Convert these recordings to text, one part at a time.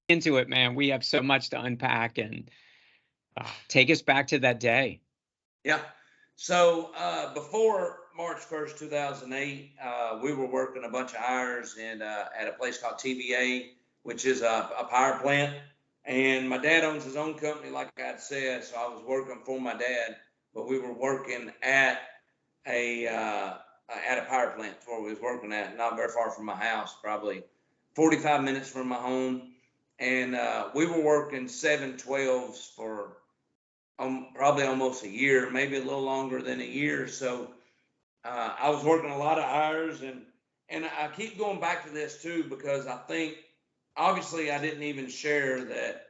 into it, man. We have so much to unpack, and take us back to that day. Yeah. So before March 1st, 2008, we were working a bunch of hours at a place called TVA, which is a power plant. And my dad owns his own company, like I said, so I was working for my dad, but we were working at a power plant where we was working at, not very far from my house, probably 45 minutes from my home. And we were working 7/12s for probably almost a year, maybe a little longer than a year. So I was working a lot of hours, and I keep going back to this too, because I think obviously I didn't even share that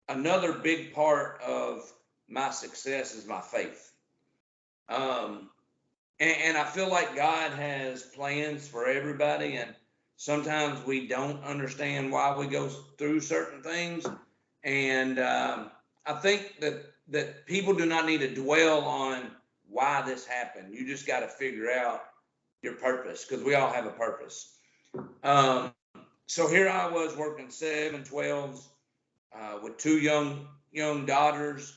another big part of my success is my faith. And I feel like God has plans for everybody, and sometimes we don't understand why we go through certain things. And I think that people do not need to dwell on why this happened. You just got to figure out your purpose, because we all have a purpose. So here I was working 7/12s with two young daughters.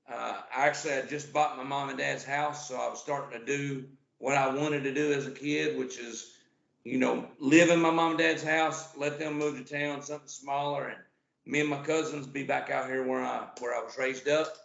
I actually had just bought my mom and dad's house, so I was starting to do what I wanted to do as a kid, which is, live in my mom and dad's house, let them move to town, something smaller, and me and my cousins be back out here where I was raised up.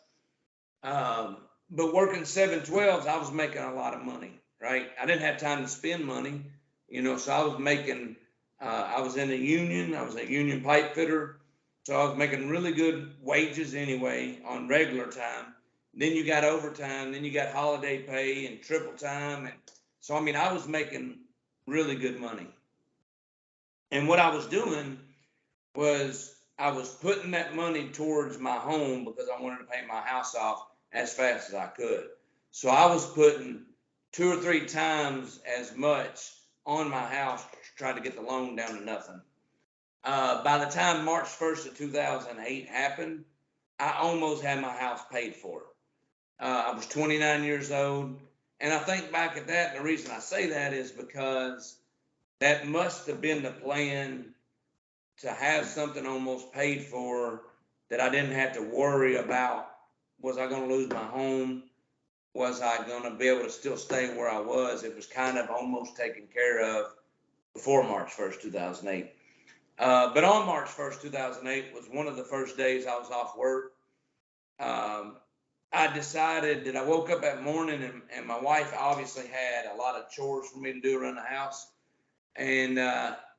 But working 7/12s, I was making a lot of money, right? I didn't have time to spend money, so I was making, I was in a union. I was a union pipe fitter. So I was making really good wages anyway on regular time. Then you got overtime, then you got holiday pay and triple time. And so, I was making really good money. And what I was doing was I was putting that money towards my home because I wanted to pay my house off as fast as I could. So I was putting 2 or 3 times as much on my house to try to get the loan down to nothing. By the time March 1st of 2008 happened, I almost had my house paid for. I was 29 years old. And I think back at that, and the reason I say that is because that must have been the plan, to have something almost paid for that I didn't have to worry about. Was I going to lose my home? Was I going to be able to still stay where I was? It was kind of almost taken care of before March 1st, 2008. But on March 1st, 2008 was one of the first days I was off work. I decided that I woke up that morning, and my wife obviously had a lot of chores for me to do around the house. And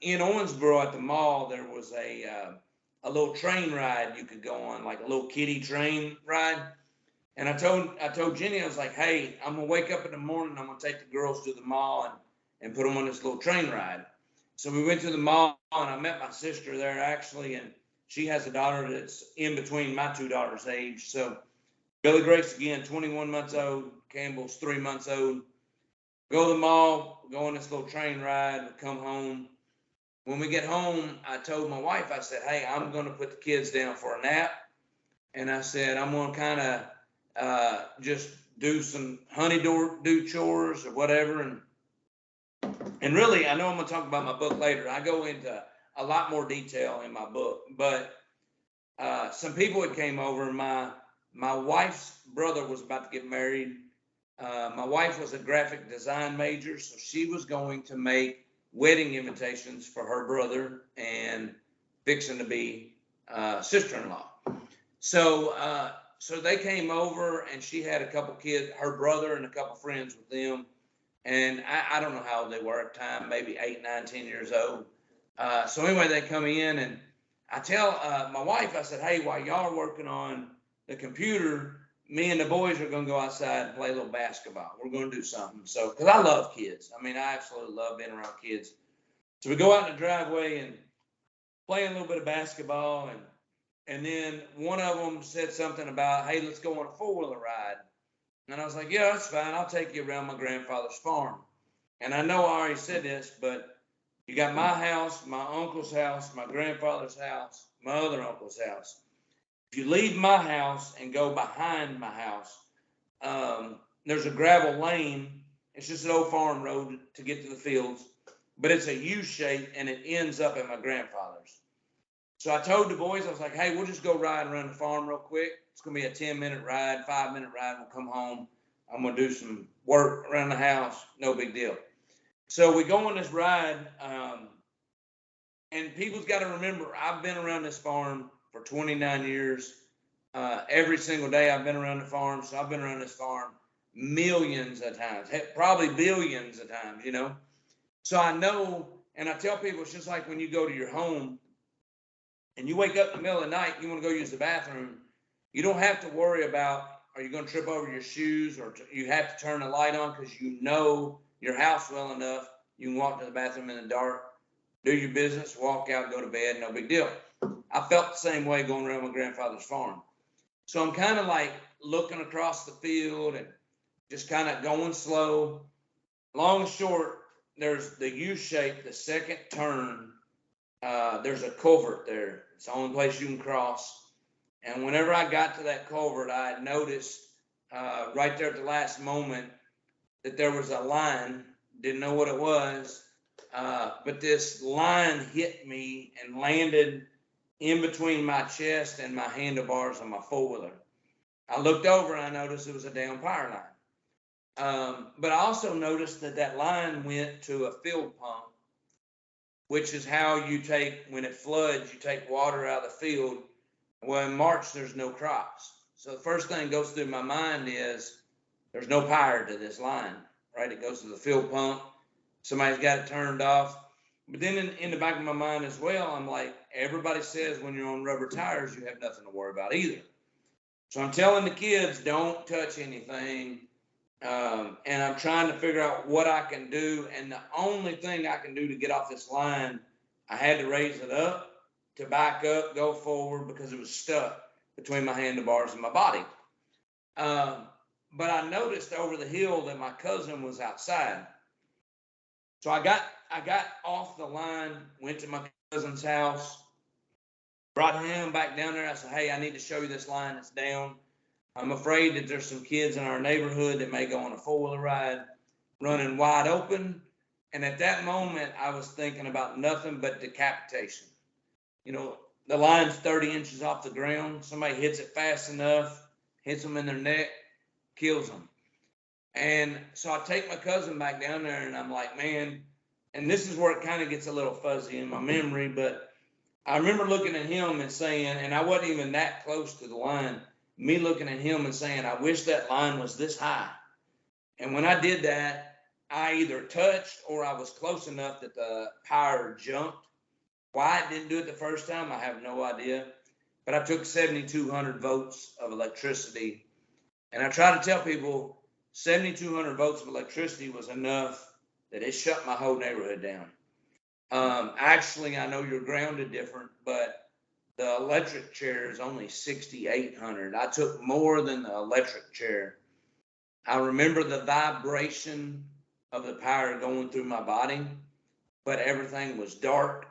in Owensboro at the mall, there was a little train ride you could go on, like a little kiddie train ride. And I told Jenny, I was like, hey, I'm going to wake up in the morning. I'm going to take the girls to the mall and put them on this little train ride. So we went to the mall, and I met my sister there, actually, and she has a daughter that's in between my 2 daughters' age. So Billy Grace, again, 21 months old. Campbell's 3 months old. Go to the mall, go on this little train ride, come home. When we get home, I told my wife, I said, hey, I'm going to put the kids down for a nap. And I said, I'm going to kind of just do some honeydew chores or whatever. And really, I know I'm going to talk about my book later. I go into a lot more detail in my book. But some people had came over. My wife's brother was about to get married. My wife was a graphic design major, so she was going to make wedding invitations for her brother and fixing to be sister-in-law. So they came over, and she had a couple kids, her brother and a couple friends with them. And I don't know how old they were at the time, maybe 8, 9, 10 years old. So anyway, they come in, and I tell my wife, I said, hey, while y'all are working on the computer, me and the boys are going to go outside and play a little basketball. We're going to do something. So, because I love kids. I absolutely love being around kids. So we go out in the driveway and play a little bit of basketball. And then one of them said something about, hey, let's go on a 4-wheeler ride. And I was like, yeah, that's fine. I'll take you around my grandfather's farm. And I know I already said this, but you got my house, my uncle's house, my grandfather's house, my other uncle's house. If you leave my house and go behind my house, there's a gravel lane. It's just an old farm road to get to the fields, but it's a U shape, and it ends up at my grandfather's. So I told the boys, I was like, hey, we'll just go ride around the farm real quick. It's going to be a 10-minute ride, 5-minute ride. We'll come home. I'm going to do some work around the house. No big deal. So we go on this ride. And people's got to remember, I've been around this farm for 29 years. Every single day I've been around the farm. So I've been around this farm millions of times, probably billions of times, you know. So I know, and I tell people, it's just like when you go to your home and you wake up in the middle of the night, you want to go use the bathroom. You don't have to worry about, are you going to trip over your shoes, or you have to turn the light on because you know your house well enough. You can walk to the bathroom in the dark, do your business, walk out, go to bed, no big deal. I felt the same way going around my grandfather's farm. So I'm kind of like looking across the field and just kind of going slow. Long and short, there's the U-shape, the second turn. There's a culvert there. It's the only place you can cross. And whenever I got to that culvert, I had noticed right there at the last moment that there was a line. Didn't know what it was, but this line hit me and landed in between my chest and my handlebars on my four-wheeler. I looked over and I noticed it was a down power line. But I also noticed that that line went to a field pump, which is how you take, when it floods, you take water out of the field. Well, in March, there's no crops. So the first thing that goes through my mind is there's no power to this line, right? It goes to the field pump. Somebody's got it turned off. But then in the back of my mind as well, I'm like, everybody says when you're on rubber tires, you have nothing to worry about either. So I'm telling the kids, don't touch anything. And I'm trying to figure out what I can do. And the only thing I can do to get off this line, I had to raise it up to back up, go forward, because it was stuck between my handlebars and my body. But I noticed over the hill that my cousin was outside. So I got off the line, went to my cousin's house, brought him back down there. I said, hey, I need to show you this line that's down. I'm afraid that there's some kids in our neighborhood that may go on a four-wheeler ride running wide open. And at that moment, I was thinking about nothing but decapitation. You know, the line's 30 inches off the ground. Somebody hits it fast enough, hits them in their neck, kills them. And so I take my cousin back down there and I'm like, man, and this is where it kind of gets a little fuzzy in my memory, but I remember looking at him and saying, and I wasn't even that close to the line, me looking at him and saying, I wish that line was this high. And when I did that, I either touched or I was close enough that the power jumped. Why it didn't do it the first time, I have no idea. But I took 7,200 volts of electricity. And I try to tell people 7,200 volts of electricity was enough that it shut my whole neighborhood down. Actually, I know you're grounded different, but the electric chair is only 6,800. I took more than the electric chair. I remember the vibration of the power going through my body, but everything was dark.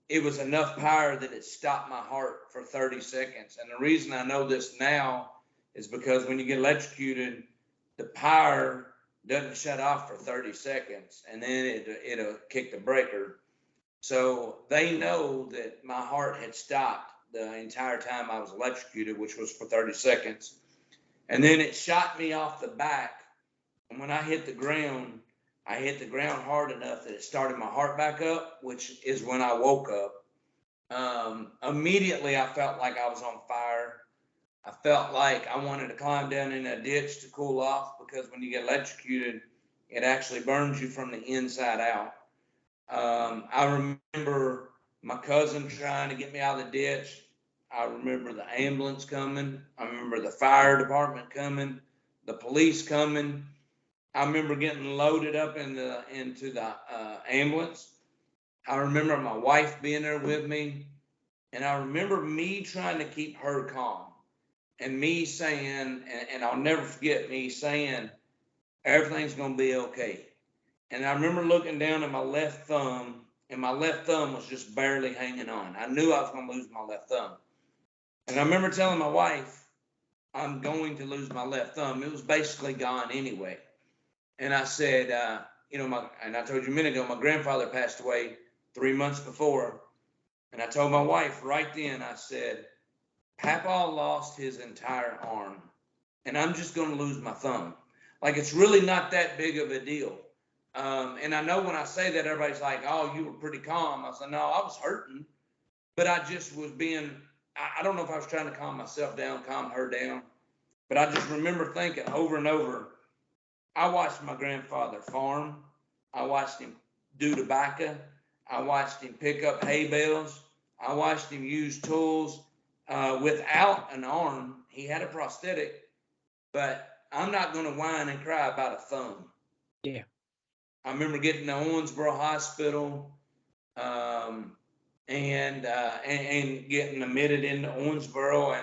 It was enough power that it stopped my heart for 30 seconds. And the reason I know this now is because when you get electrocuted, the power doesn't shut off for 30 seconds, and then it'll kick the breaker. So they know that my heart had stopped the entire time I was electrocuted, which was for 30 seconds. And then it shot me off the back. And when I hit the ground, I hit the ground hard enough that it started my heart back up, which is when I woke up. Immediately, I felt like I was on fire. I felt like I wanted to climb down in a ditch to cool off, because when you get electrocuted, it actually burns you from the inside out. I remember my cousin trying to get me out of the ditch. I remember the ambulance coming. I remember the fire department coming, the police coming. I remember getting loaded up into the ambulance. I remember my wife being there with me. And I remember me trying to keep her calm. And me saying, and I'll never forget me saying, everything's going to be okay. And I remember looking down at my left thumb, and my left thumb was just barely hanging on. I knew I was going to lose my left thumb. And I remember telling my wife, I'm going to lose my left thumb. It was basically gone anyway. And I said, and I told you a minute ago, my grandfather passed away 3 months before. And I told my wife right then, I said, Papa lost his entire arm, and I'm just going to lose my thumb. Like, it's really not that big of a deal. And I know when I say that, everybody's like, oh, you were pretty calm. I said, no, I was hurting, but I just was being, I don't know if I was trying to calm myself down, calm her down, but I just remember thinking over and over, I watched my grandfather farm. I watched him do tobacco. I watched him pick up hay bales. I watched him use tools without an arm. He had a prosthetic, but I'm not going to whine and cry about a thumb. Yeah. I remember getting to Owensboro Hospital and getting admitted into Owensboro.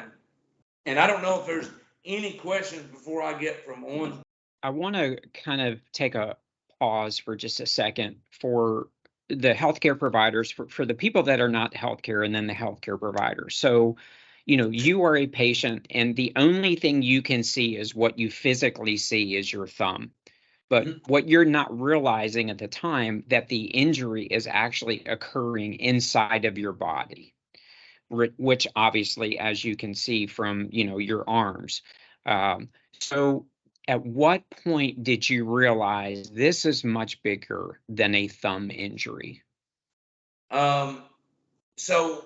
And I don't know if there's any questions before I get from Owensboro. I want to kind of take a pause for just a second for the healthcare providers, for the people that are not healthcare, and then the healthcare providers. So, you are a patient, and the only thing you can see is what you physically see is your thumb. But what you're not realizing at the time, that the injury is actually occurring inside of your body, which obviously, as you can see from, your arms. So at what point did you realize this is much bigger than a thumb injury? So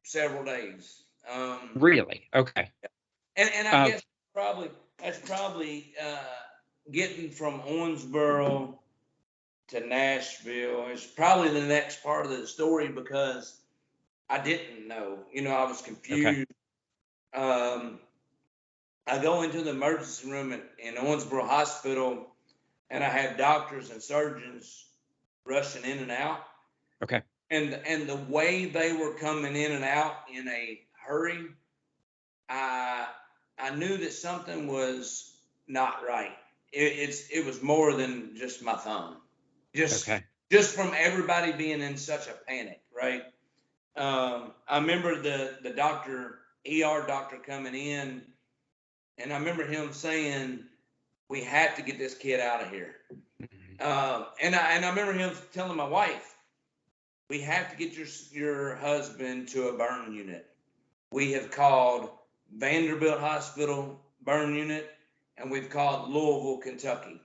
several days. Really? Okay. And I guess that's probably getting from Owensboro to Nashville is probably the next part of the story, because I didn't know. I was confused. Okay. I go into the emergency room in Owensboro Hospital, and I had doctors and surgeons rushing in and out. Okay. And the way they were coming in and out in a hurry, I knew that something was not right. It was more than just my thumb. Just from everybody being in such a panic, right? I remember the ER doctor coming in, and I remember him saying, we have to get this kid out of here. And I remember him telling my wife, we have to get your husband to a burn unit. We have called Vanderbilt Hospital burn unit, and we've called Louisville, Kentucky.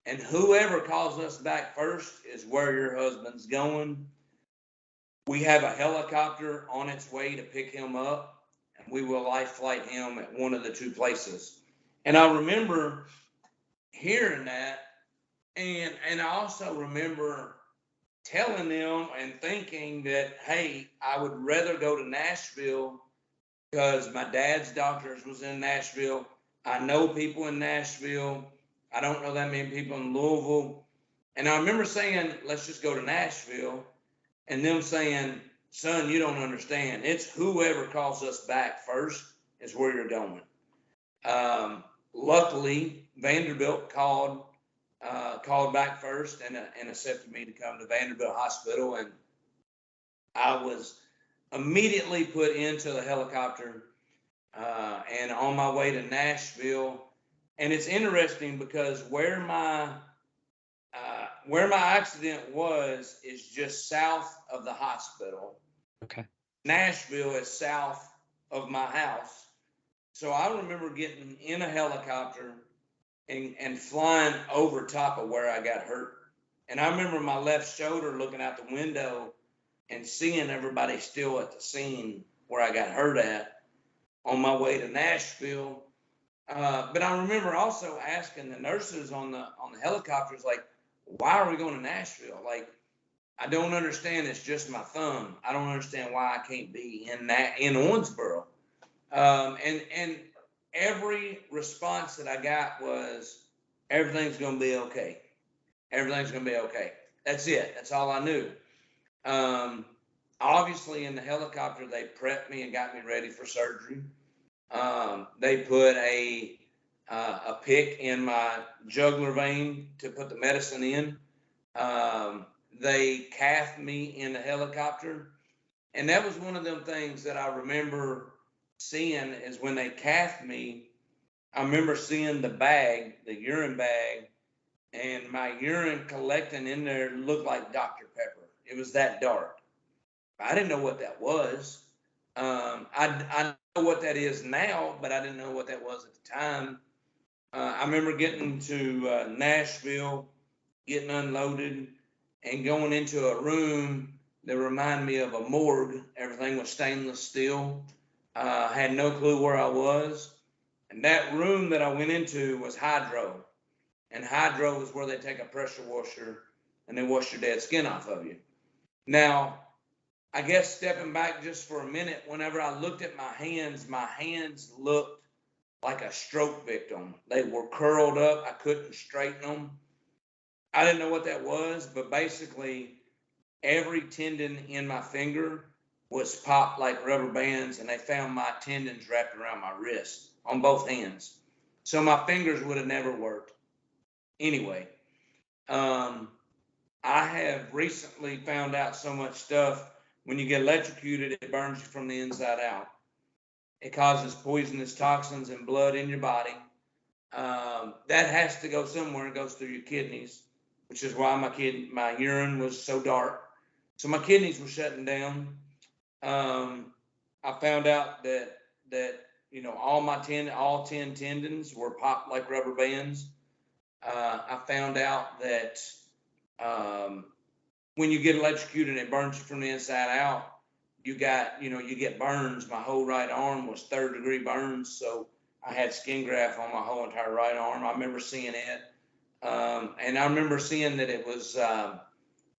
And whoever calls us back first is where your husband's going. We have a helicopter on its way to pick him up, and we will life flight him at one of the two places. And I remember hearing that, and I also remember telling them and thinking that, hey, I would rather go to Nashville because my dad's doctors was in Nashville. I know people in Nashville. I don't know that many people in Louisville. And I remember saying, let's just go to Nashville. And them saying, son, you don't understand. It's whoever calls us back first is where you're going. Luckily, Vanderbilt called back first and accepted me to come to Vanderbilt Hospital. And I was immediately put into the helicopter and on my way to Nashville. And it's interesting because where my accident was is just south of the hospital. Okay. Nashville is south of my house. So I remember getting in a helicopter and flying over top of where I got hurt. And I remember my left shoulder looking out the window and seeing everybody still at the scene where I got hurt at on my way to Nashville. But I remember also asking the nurses on the helicopters, like, why are we going to Nashville? Like, I don't understand. It's just my thumb. I don't understand why I can't be in Owensboro. And every response that I got was, everything's going to be okay. Everything's going to be okay. That's it. That's all I knew. Obviously, in the helicopter, they prepped me and got me ready for surgery. They put a pick in my jugular vein to put the medicine in. They cathed me in the helicopter. And that was one of them things that I remember seeing is when they cathed me, I remember seeing the bag, the urine bag, and my urine collecting in there looked like Dr. Pepper. It was that dark. I didn't know what that was. I know what that is now, but I didn't know what that was at the time. I remember getting to Nashville, getting unloaded, and going into a room that reminded me of a morgue. Everything was stainless steel. Had no clue where I was. And that room that I went into was hydro. And hydro is where they take a pressure washer and they wash your dead skin off of you. Now, I guess stepping back just for a minute, whenever I looked at my hands looked like a stroke victim. They were curled up. I couldn't straighten them. I didn't know what that was, but basically every tendon in my finger was popped like rubber bands, and they found my tendons wrapped around my wrist on both hands. So my fingers would have never worked. Anyway, I have recently found out so much stuff. When you get electrocuted, it burns you from the inside out. It causes poisonous toxins and blood in your body. That has to go somewhere. It goes through your kidneys, which is why my urine was so dark. So my kidneys were shutting down. I found out that all 10 tendons were popped like rubber bands. I found out that when you get electrocuted and it burns you from the inside out, you get burns. My whole right arm was 3rd-degree burns, so I had skin graft on my whole entire right arm. I remember seeing it, and I remember seeing that it was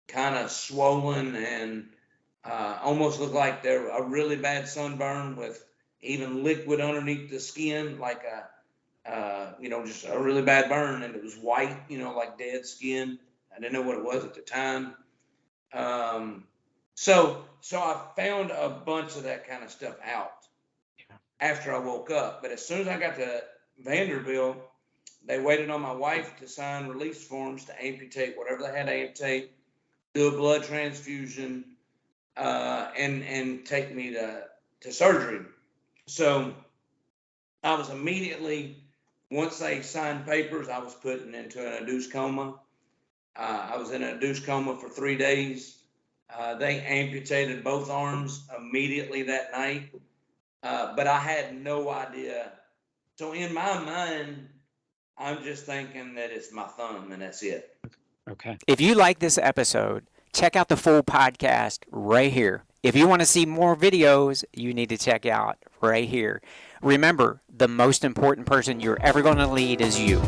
kind of swollen and almost looked like a really bad sunburn with even liquid underneath the skin, like just a really bad burn, and it was white, like dead skin. I didn't know what it was at the time. So I found a bunch of that kind of stuff out after I woke up. But as soon as I got to Vanderbilt, they waited on my wife to sign release forms to amputate whatever they had to amputate, do a blood transfusion, and take me to surgery. So I was immediately, once they signed papers, I was put into an induced coma. I was in an induced coma for 3 days. They amputated both arms immediately that night, but I had no idea. So in my mind, I'm just thinking that it's my thumb and that's it. Okay. If you like this episode, check out the full podcast right here. If you want to see more videos, you need to check out right here. Remember, the most important person you're ever going to lead is you.